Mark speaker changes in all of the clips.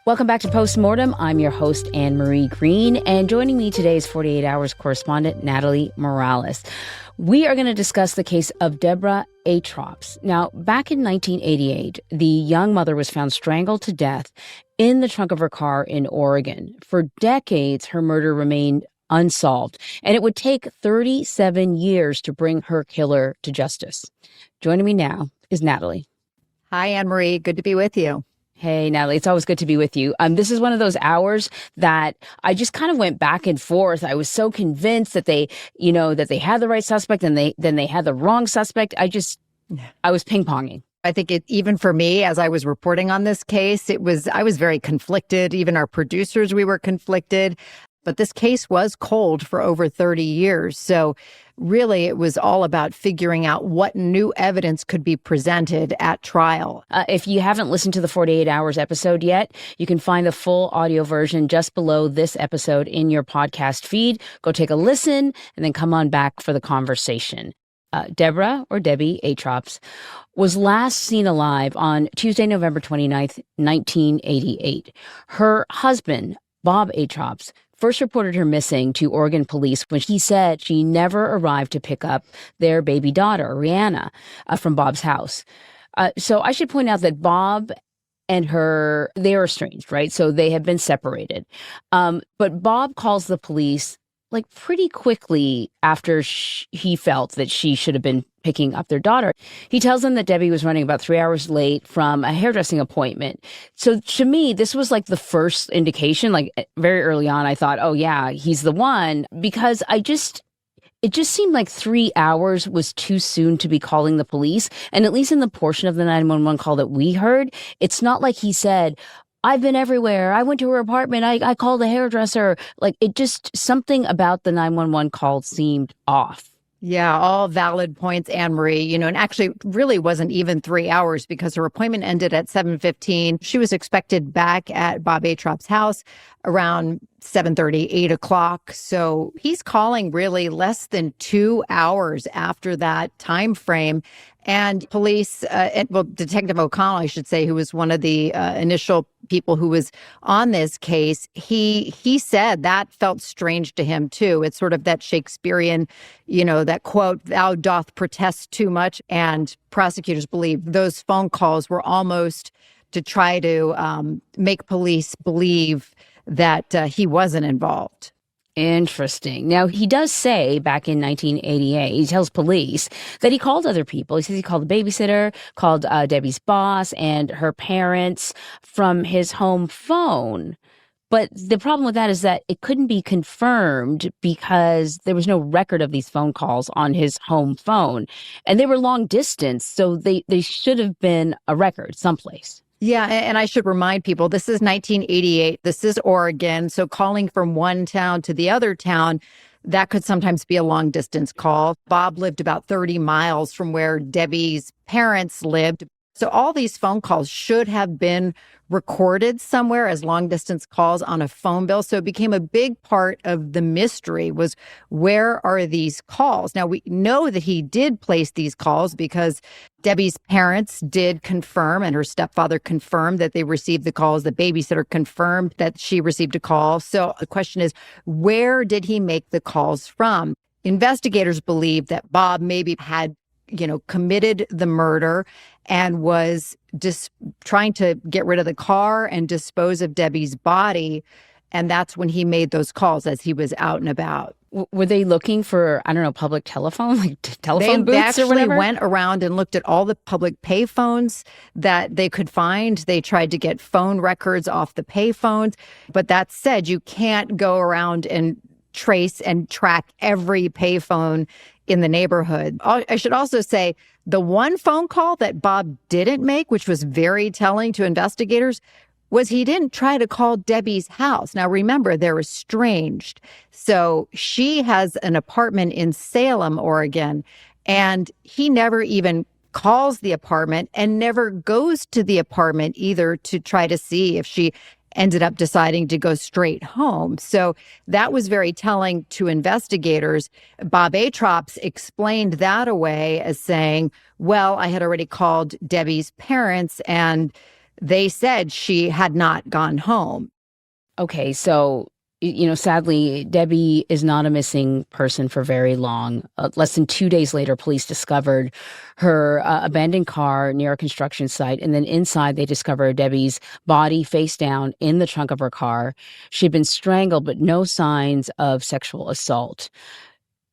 Speaker 1: Welcome back to Post Mortem. I'm your host, Anne-Marie Green, and joining me today is 48 Hours correspondent Natalie Morales. We are going to discuss the case of Debe Atrops. Now, back in 1988, the young mother was found strangled to death in the trunk of her car in Oregon. For decades, her murder remained unsolved, and it would take 37 years to bring her killer to justice. Joining me now is Natalie.
Speaker 2: Hi, Anne-Marie. Good to be with you.
Speaker 1: Hey, Natalie, it's always good to be with you. This is one of those hours that I just kind of went back and forth. I was so convinced that they had the right suspect and then they had the wrong suspect. I was ping-ponging.
Speaker 2: I think even for me, as I was reporting on this case, I was very conflicted. Even our producers, we were conflicted. But this case was cold for over 30 years. So really, it was all about figuring out what new evidence could be presented at trial.
Speaker 1: If you haven't listened to the 48 Hours episode yet, you can find the full audio version just below this episode in your podcast feed. Go take a listen and then come on back for the conversation. Debe Atrops was last seen alive on Tuesday, November 29th, 1988. Her husband, Bob Atrops, first reported her missing to Oregon police when he said she never arrived to pick up their baby daughter, Rihanna, from Bob's house. So I should point out that Bob and her, they are estranged, right? So they have been separated. But Bob calls the police like pretty quickly after he felt that she should have been picking up their daughter. He tells them that Debbie was running about 3 hours late from a hairdressing appointment. So to me, this was like the first indication, like very early on, I thought, oh yeah, he's the one, because it just seemed like 3 hours was too soon to be calling the police. And at least in the portion of the 911 call that we heard, it's not like he said, I've been everywhere. I went to her apartment. I called a hairdresser. Like, it just, something about the 911 call seemed off.
Speaker 2: Yeah, all valid points, Anne-Marie. And actually it really wasn't even 3 hours because her appointment ended at 7:15. She was expected back at Bob Atrops' house around 7:30, 8 o'clock. So he's calling really less than 2 hours after that time frame. And police, Detective O'Connell, I should say, who was one of the initial people who was on this case, he said that felt strange to him, too. It's sort of that Shakespearean, that quote, "Thou doth protest too much." And prosecutors believe those phone calls were almost to try to make police believe that he wasn't involved.
Speaker 1: Interesting. Now, he does say back in 1988, he tells police that he called other people. He says he called the babysitter, called Debbie's boss and her parents from his home phone. But the problem with that is that it couldn't be confirmed because there was no record of these phone calls on his home phone. And they were long distance, so they should have been a record someplace.
Speaker 2: Yeah, and I should remind people, this is 1988. This is Oregon. So calling from one town to the other town, that could sometimes be a long distance call. Bob lived about 30 miles from where Debbie's parents lived. So all these phone calls should have been recorded somewhere as long distance calls on a phone bill. So it became a big part of the mystery was, where are these calls? Now, we know that he did place these calls because Debbie's parents did confirm, and her stepfather confirmed that they received the calls. The babysitter confirmed that she received a call. So the question is, where did he make the calls from? Investigators believe that Bob maybe had committed the murder and was just trying to get rid of the car and dispose of Debbie's body. And that's when he made those calls as he was out and about.
Speaker 1: Were they looking for, I don't know, public telephone, like telephone booths or whatever?
Speaker 2: They actually went around and looked at all the public payphones that they could find. They tried to get phone records off the payphones. But that said, you can't go around and trace and track every payphone in the neighborhood. I should also say the one phone call that Bob didn't make, which was very telling to investigators, was he didn't try to call Debbie's house. Now, remember, they're estranged. So she has an apartment in Salem, Oregon, and he never even calls the apartment and never goes to the apartment either to try to see if she ended up deciding to go straight home. So that was very telling to investigators. Bob Atrops explained that away as saying, well, I had already called Debbie's parents and they said she had not gone home.
Speaker 1: Okay, so, sadly, Debbie is not a missing person for very long. Less than 2 days later, police discovered her abandoned car near a construction site. And then inside, they discovered Debbie's body face down in the trunk of her car. She'd been strangled, but no signs of sexual assault.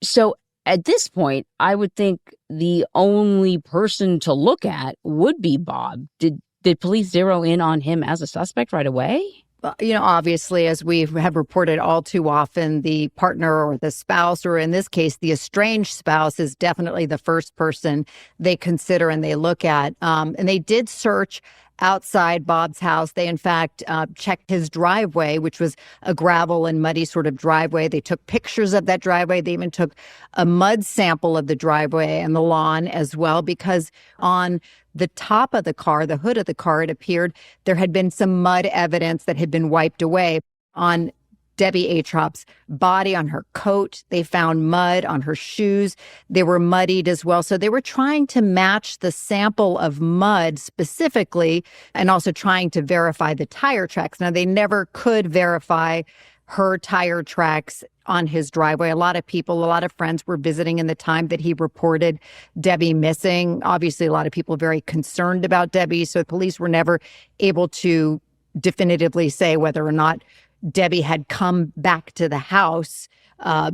Speaker 1: So at this point, I would think the only person to look at would be Bob. Did police zero in on him as a suspect right away?
Speaker 2: Obviously, as we have reported all too often, the partner or the spouse, or in this case, the estranged spouse, is definitely the first person they consider and they look at. And they did search outside Bob's house. They, in fact, checked his driveway, which was a gravel and muddy sort of driveway. They took pictures of that driveway. They even took a mud sample of the driveway and the lawn as well, because on the top of the car, the hood of the car, it appeared there had been some mud evidence that had been wiped away. On Debe Atrops' body, on her coat, they found mud on her shoes. They were muddied as well. So they were trying to match the sample of mud specifically, and also trying to verify the tire tracks. Now, they never could verify her tire tracks on his driveway. A lot of people, a lot of friends were visiting in the time that he reported Debbie missing. Obviously, a lot of people very concerned about Debbie. So police were never able to definitively say whether or not Debbie had come back to the house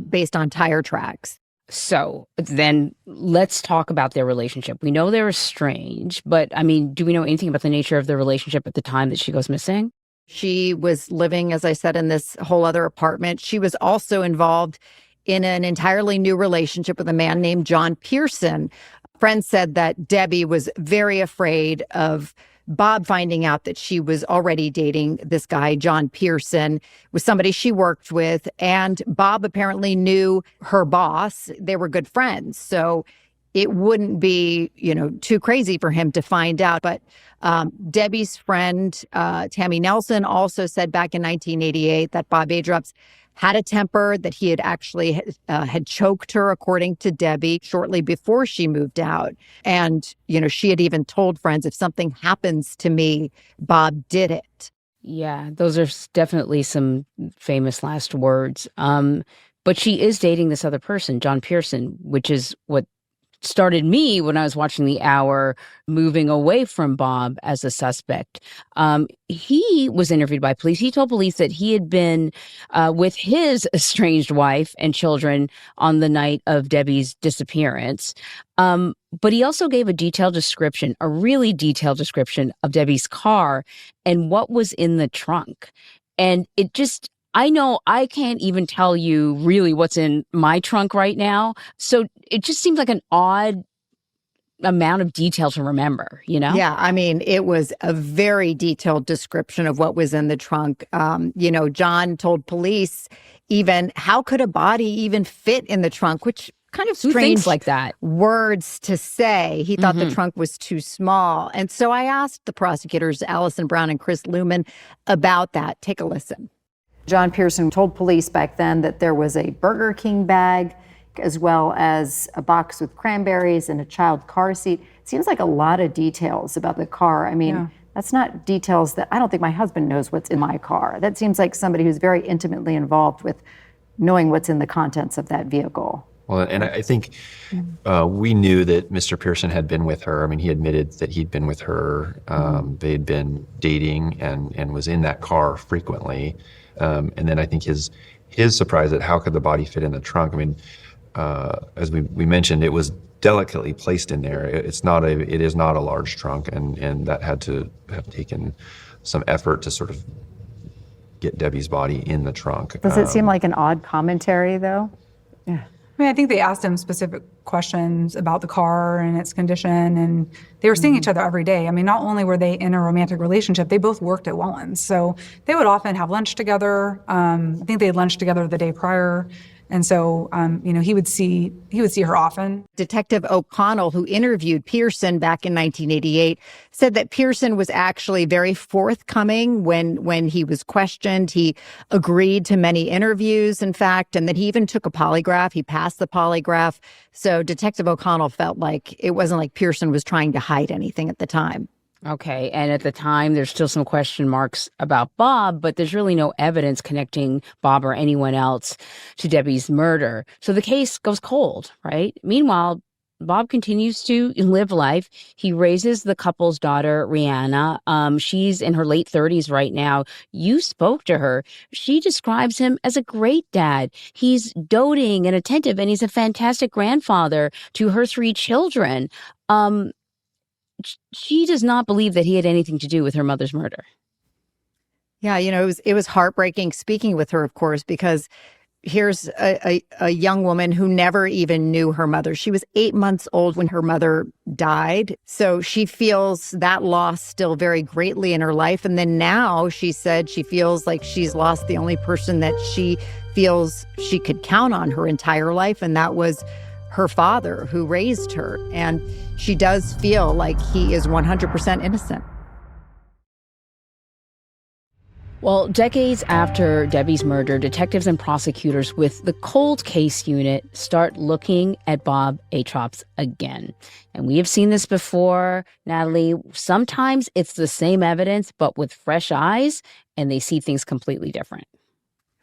Speaker 2: based on tire tracks.
Speaker 1: So then let's talk about their relationship. We know they're estranged, but do we know anything about the nature of their relationship at the time that she goes missing?
Speaker 2: She was living, as I said, in this whole other apartment. She was also involved in an entirely new relationship with a man named John Pearson. Friends said that Debbie was very afraid of Bob finding out that she was already dating this guy, John Pearson, was somebody she worked with. And Bob apparently knew her boss. They were good friends. So it wouldn't be, too crazy for him to find out. But Debbie's friend, Tammy Nelson, also said back in 1988 that Bob Atrops had a temper, that he had actually had choked her, according to Debbie, shortly before she moved out. And, she had even told friends, if something happens to me, Bob did it.
Speaker 1: Yeah, those are definitely some famous last words. But she is dating this other person, John Pearson, which is what started me when I was watching The Hour, moving away from Bob as a suspect. He was interviewed by police. He told police that he had been with his estranged wife and children on the night of Debbie's disappearance. But he also gave a really detailed description of Debbie's car and what was in the trunk. And I know I can't even tell you really what's in my trunk right now. So it just seems like an odd amount of detail to remember,
Speaker 2: Yeah, it was a very detailed description of what was in the trunk. John told police even, how could a body even fit in the trunk, which kind of strange
Speaker 1: like that
Speaker 2: words to say. He thought the trunk was too small. And so I asked the prosecutors, Allison Brown and Chris Luman, about that. Take a listen.
Speaker 3: John Pearson told police back then that there was a Burger King bag, as well as a box with cranberries and a child car seat. It seems like a lot of details about the car. That's not details that I don't think my husband knows what's in my car. That seems like somebody who's very intimately involved with knowing what's in the contents of that vehicle.
Speaker 4: Well, and I think we knew that Mr. Pearson had been with her. He admitted that he'd been with her. They had been dating and was in that car frequently. And then I think his surprise at how could the body fit in the trunk. As we mentioned, it was delicately placed in there. It is not a large trunk, and that had to have taken some effort to sort of get Debbie's body in the trunk.
Speaker 3: Does it seem like an odd commentary, though?
Speaker 5: Yeah. I think they asked him specific questions about the car and its condition, and they were seeing each other every day. Not only were they in a romantic relationship, they both worked at Wellens. So they would often have lunch together. I think they had lunch together the day prior. And so, he would see her often.
Speaker 2: Detective O'Connell, who interviewed Pearson back in 1988, said that Pearson was actually very forthcoming when he was questioned. He agreed to many interviews, in fact, and that he even took a polygraph. He passed the polygraph. So Detective O'Connell felt like it wasn't like Pearson was trying to hide anything at the time.
Speaker 1: Okay. And at the time, there's still some question marks about Bob, but there's really no evidence connecting Bob or anyone else to Debbie's murder. So the case goes cold, right? Meanwhile, Bob continues to live life. He raises the couple's daughter, Rihanna. She's in her late 30s right now. You spoke to her. She describes him as a great dad. He's doting and attentive, and he's a fantastic grandfather to her 3 children. Um, she does not believe that he had anything to do with her mother's murder.
Speaker 2: Yeah, it was heartbreaking speaking with her, of course, because here's a young woman who never even knew her mother. She was 8 months old when her mother died. So she feels that loss still very greatly in her life. And then now she said she feels like she's lost the only person that she feels she could count on her entire life. And that was her father who raised her. And she does feel like he is 100% innocent.
Speaker 1: Well, decades after Debbie's murder, detectives and prosecutors with the cold case unit start looking at Bob Atrops again. And we have seen this before, Natalie. Sometimes it's the same evidence, but with fresh eyes, and they see things completely different.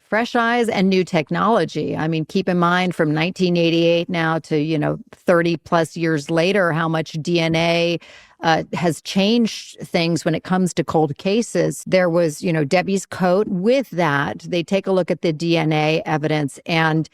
Speaker 2: Fresh eyes and new technology. I mean, keep in mind from 1988 now to, 30 plus years later, how much DNA has changed things when it comes to cold cases. There was, Debbie's coat. With that, they take a look at the DNA evidence and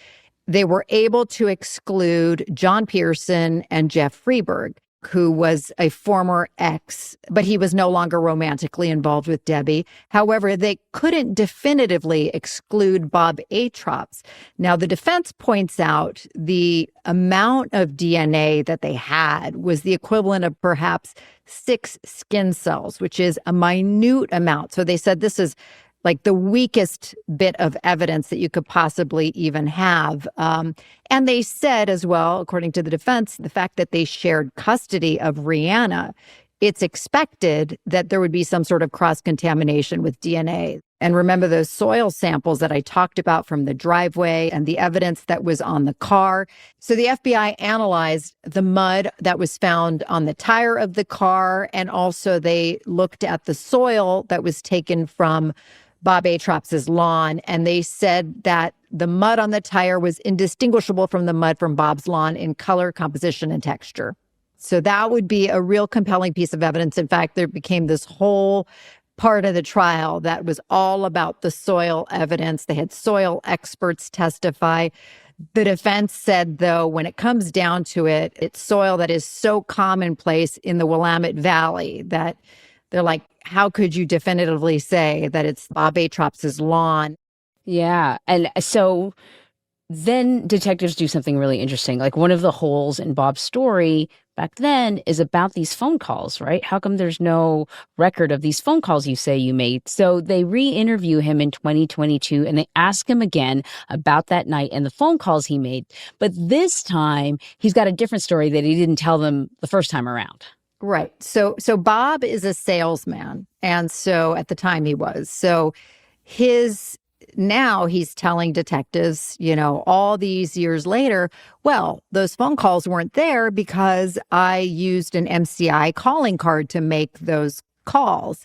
Speaker 2: they were able to exclude John Pearson and Jeff Freeberg, who was a former ex, but he was no longer romantically involved with Debbie. However, they couldn't definitively exclude Bob Atrops. Now, the defense points out the amount of DNA that they had was the equivalent of perhaps 6 skin cells, which is a minute amount. So they said this is like the weakest bit of evidence that you could possibly even have. And they said as well, according to the defense, the fact that they shared custody of Rihanna, it's expected that there would be some sort of cross-contamination with DNA. And remember those soil samples that I talked about from the driveway and the evidence that was on the car. So the FBI analyzed the mud that was found on the tire of the car, and also they looked at the soil that was taken from Bob Atrops' lawn, and they said that the mud on the tire was indistinguishable from the mud from Bob's lawn in color, composition, and texture. So that would be a real compelling piece of evidence. In fact, there became this whole part of the trial that was all about the soil evidence. They had soil experts testify. The defense said, though, when it comes down to it, it's soil that is so commonplace in the Willamette Valley that they're like, how could you definitively say that it's Bob Atrops' lawn?
Speaker 1: Yeah. And so then detectives do something really interesting. Like one of the holes in Bob's story back then is about these phone calls, right? How come there's no record of these phone calls you say you made? So they re-interview him in 2022 and they ask him again about that night and the phone calls he made. But this time he's got a different story that he didn't tell them the first time around.
Speaker 2: Right. So Bob is a salesman. And so at the time he was. So now he's telling detectives, all these years later, well, those phone calls weren't there because I used an MCI calling card to make those calls.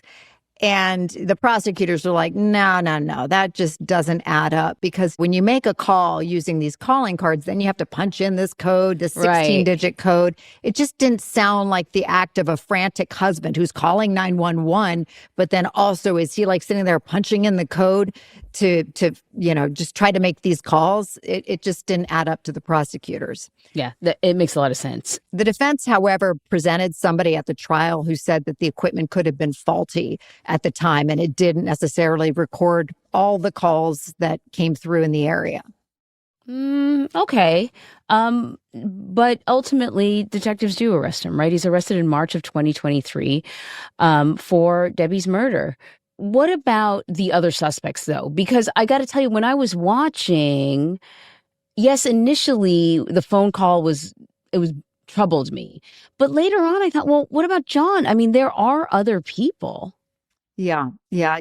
Speaker 2: And the prosecutors are like, no, that just doesn't add up. Because when you make a call using these calling cards, then you have to punch in this code, this 16-digit code. It just didn't sound like the act of a frantic husband who's calling 911, but then also is he like sitting there punching in the code to just try to make these calls? It just didn't add up to the prosecutors.
Speaker 1: Yeah, it makes a lot of sense.
Speaker 2: The defense, however, presented somebody at the trial who said that the equipment could have been faulty at the time, and it didn't necessarily record all the calls that came through in the area.
Speaker 1: Okay. But ultimately, detectives do arrest him, right? He's arrested in March of 2023 for Debbie's murder. What about the other suspects, though? Because I got to tell you, when I was watching, yes, initially the phone call troubled me. But later on, I thought, well, what about John? I mean, there are other people.
Speaker 2: Yeah. Yeah.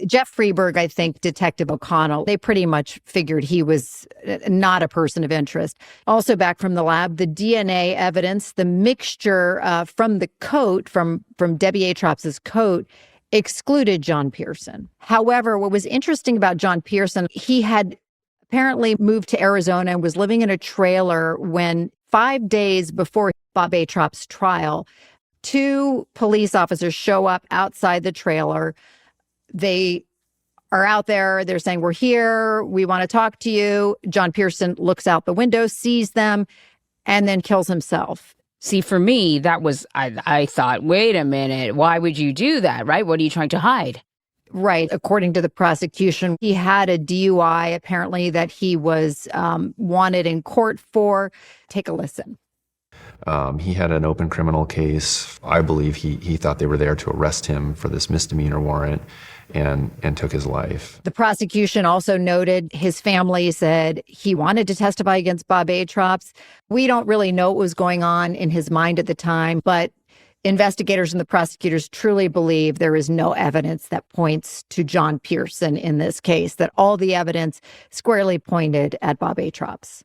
Speaker 2: Jeff Freeberg, I think, Detective O'Connell, they pretty much figured he was not a person of interest. Also back from the lab, the DNA evidence, the mixture from the coat, from Debe Atrops' coat, excluded John Pearson. However, what was interesting about John Pearson, he had apparently moved to Arizona and was living in a trailer when 5 days before Bob Atrops' trial, 2 police officers show up outside the trailer. They are out there. They're saying, "We're here. We want to talk to you." John Pearson looks out the window, sees them, and then kills himself.
Speaker 1: See, for me, that was, I thought, wait a minute, why would you do that, right? What are you trying to hide?
Speaker 2: Right. According to the prosecution, he had a DUI, apparently, that he was wanted in court for. Take a listen.
Speaker 4: He had an open criminal case. I believe he thought they were there to arrest him for this misdemeanor warrant and took his life.
Speaker 2: The prosecution also noted his family said he wanted to testify against Bob Atrops. We don't really know what was going on in his mind at the time, but investigators and the prosecutors truly believe there is no evidence that points to John Pearson in this case, that all the evidence squarely pointed at Bob Atrops.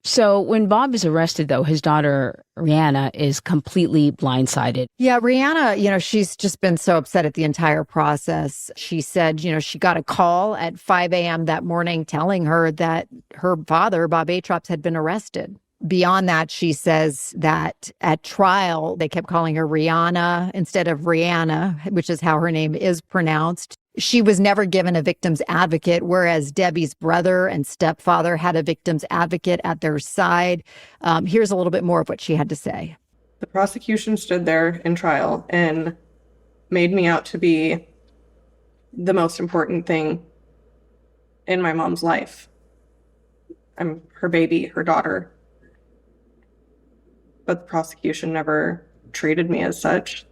Speaker 1: So when Bob is arrested, though, his daughter, Rihanna, is completely blindsided.
Speaker 2: Yeah, Rihanna, she's just been so upset at the entire process. She said, she got a call at 5 a.m. that morning telling her that her father, Bob Atrops, had been arrested. Beyond that, she says that at trial, they kept calling her Rihanna instead of Rihanna, which is how her name is pronounced. She was never given a victim's advocate, whereas Debbie's brother and stepfather had a victim's advocate at their side. Here's a little bit more of what she had to say.
Speaker 6: The prosecution stood there in trial and made me out to be the most important thing in my mom's life. I'm her baby, her daughter. But the prosecution never treated me as such.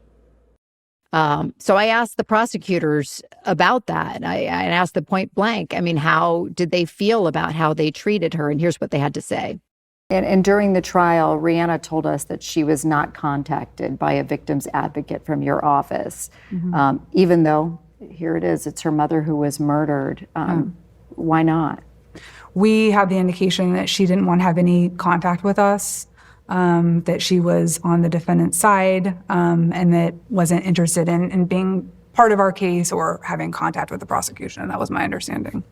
Speaker 2: So I asked the prosecutors about that. I asked them point blank, how did they feel about how they treated her? And here's what they had to say.
Speaker 3: And during the trial, Rihanna told us that she was not contacted by a victim's advocate from your office, even though, here it is, it's her mother who was murdered. Why not?
Speaker 5: We had the indication that she didn't want to have any contact with us. That she was on the defendant's side, and that wasn't interested in being part of our case or having contact with the prosecution. That was my understanding.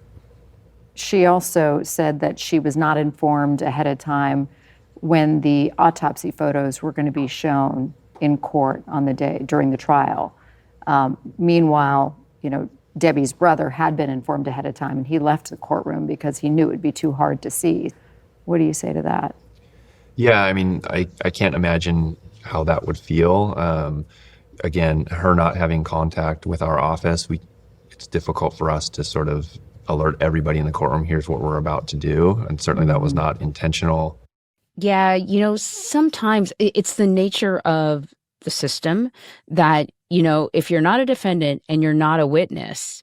Speaker 3: She also said that she was not informed ahead of time when the autopsy photos were going to be shown in court on the day during the trial. Meanwhile, Debbie's brother had been informed ahead of time, and he left the courtroom because he knew it would be too hard to see. What do you say to that?
Speaker 4: Yeah, I can't imagine how that would feel. Again, her not having contact with our office, it's difficult for us to sort of alert everybody in the courtroom, here's what we're about to do. And certainly that was not intentional.
Speaker 1: Yeah, sometimes it's the nature of the system that, if you're not a defendant and you're not a witness,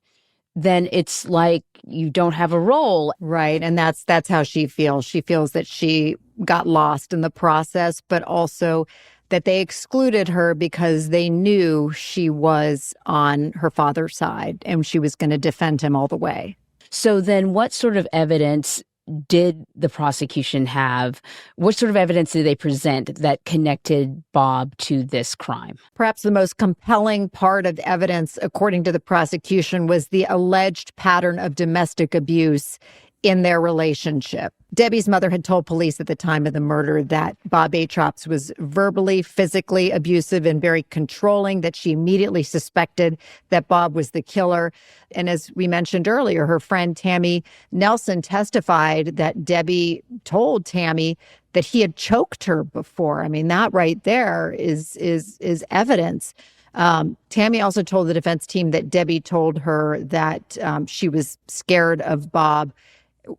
Speaker 1: then it's like you don't have a role.
Speaker 2: Right. And that's how she feels. She feels that she got lost in the process, but also that they excluded her because they knew she was on her father's side and she was going to defend him all the way.
Speaker 1: So then what sort of evidence did the prosecution have? What sort of evidence did they present that connected Bob to this crime?
Speaker 2: Perhaps the most compelling part of the evidence, according to the prosecution, was the alleged pattern of domestic abuse in their relationship. Debbie's mother had told police at the time of the murder that Bob Atrops was verbally, physically abusive and very controlling, that she immediately suspected that Bob was the killer. And as we mentioned earlier, her friend Tammy Nelson testified that Debbie told Tammy that he had choked her before. That right there is evidence. Tammy also told the defense team that Debbie told her that she was scared of Bob,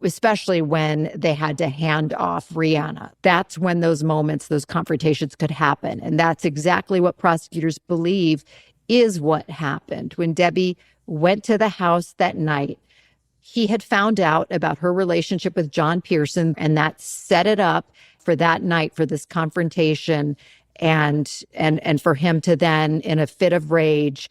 Speaker 2: especially when they had to hand off Rihanna. That's when those moments, those confrontations could happen. And that's exactly what prosecutors believe is what happened. When Debbie went to the house that night, he had found out about her relationship with John Pearson, and that set it up for that night, for this confrontation, and for him to then, in a fit of rage,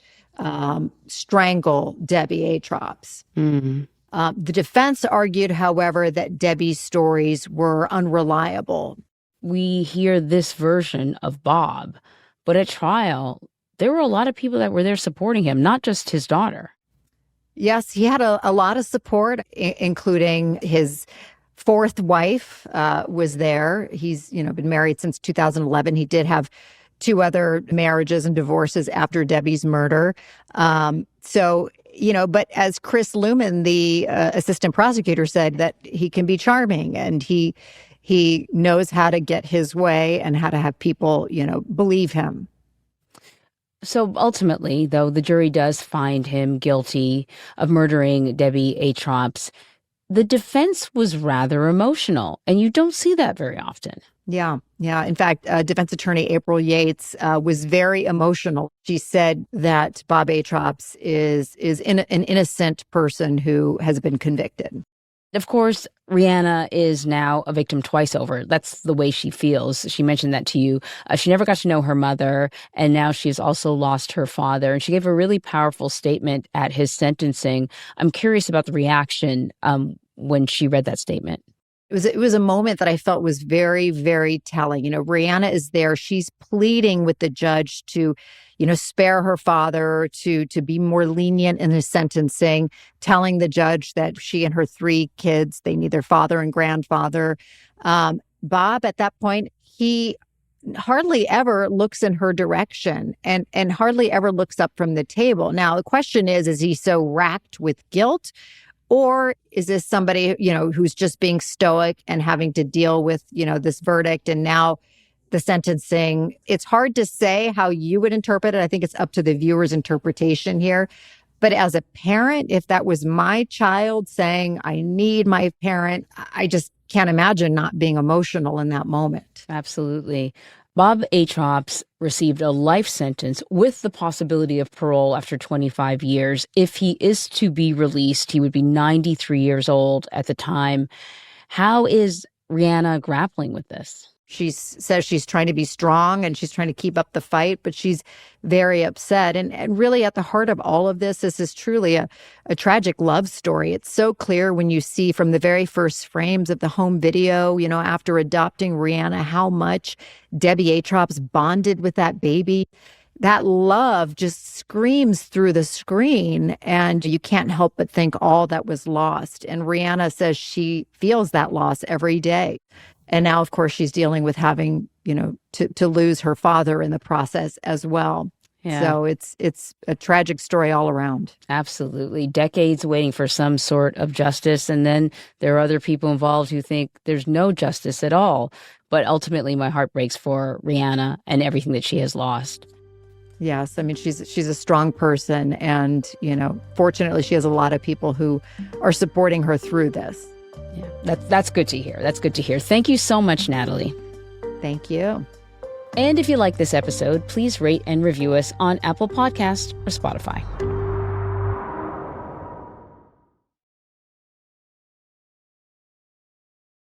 Speaker 2: strangle Debe Atrops. The defense argued, however, that Debbie's stories were unreliable.
Speaker 1: We hear this version of Bob, but at trial, there were a lot of people that were there supporting him, not just his daughter.
Speaker 2: Yes, he had a lot of support, including his fourth wife was there. He's, been married since 2011. He did have 2 other marriages and divorces after Debbie's murder. But as Chris Luman, the assistant prosecutor, said, that he can be charming and he knows how to get his way and how to have people, believe him.
Speaker 1: So ultimately, though, the jury does find him guilty of murdering Debe Atrops. The defense was rather emotional, and you don't see that very often.
Speaker 2: Yeah. In fact, defense attorney April Yates was very emotional. She said that Bob Atrops is an innocent person who has been convicted.
Speaker 1: Of course, Rihanna is now a victim twice over. That's the way she feels. She mentioned that to you. She never got to know her mother, and now she's also lost her father. And she gave a really powerful statement at his sentencing. I'm curious about the reaction when she read that statement.
Speaker 2: It was a moment that I felt was very, very telling. Rihanna is there. She's pleading with the judge to, spare her father, to be more lenient in his sentencing, telling the judge that she and her 3 kids, they need their father and grandfather. Bob, at that point, he hardly ever looks in her direction and hardly ever looks up from the table. Now, the question is he so racked with guilt? Or is this somebody, who's just being stoic and having to deal with, this verdict and now the sentencing? It's hard to say how you would interpret it. I think it's up to the viewer's interpretation here. But as a parent, if that was my child saying, I need my parent, I just can't imagine not being emotional in that moment.
Speaker 1: Absolutely. Bob Atrops received a life sentence with the possibility of parole after 25 years. If he is to be released, he would be 93 years old at the time. How is Rihanna grappling with this?
Speaker 2: She says she's trying to be strong and she's trying to keep up the fight, but she's very upset. And really at the heart of all of this is truly a tragic love story. It's so clear when you see from the very first frames of the home video, after adopting Rihanna, how much Debe Atrops bonded with that baby. That love just screams through the screen, and you can't help but think all that was lost. And Rihanna says she feels that loss every day. And now, of course, she's dealing with having, to lose her father in the process as well. Yeah. So it's a tragic story all around.
Speaker 1: Absolutely. Decades waiting for some sort of justice. And then there are other people involved who think there's no justice at all. But ultimately, my heart breaks for Rihanna and everything that she has lost.
Speaker 2: Yes. I mean, she's a strong person. And, fortunately, she has a lot of people who are supporting her through this.
Speaker 1: Yeah, that's good to hear. That's good to hear. Thank you so much, Natalie.
Speaker 2: Thank you.
Speaker 1: And if you like this episode, please rate and review us on Apple Podcasts or Spotify.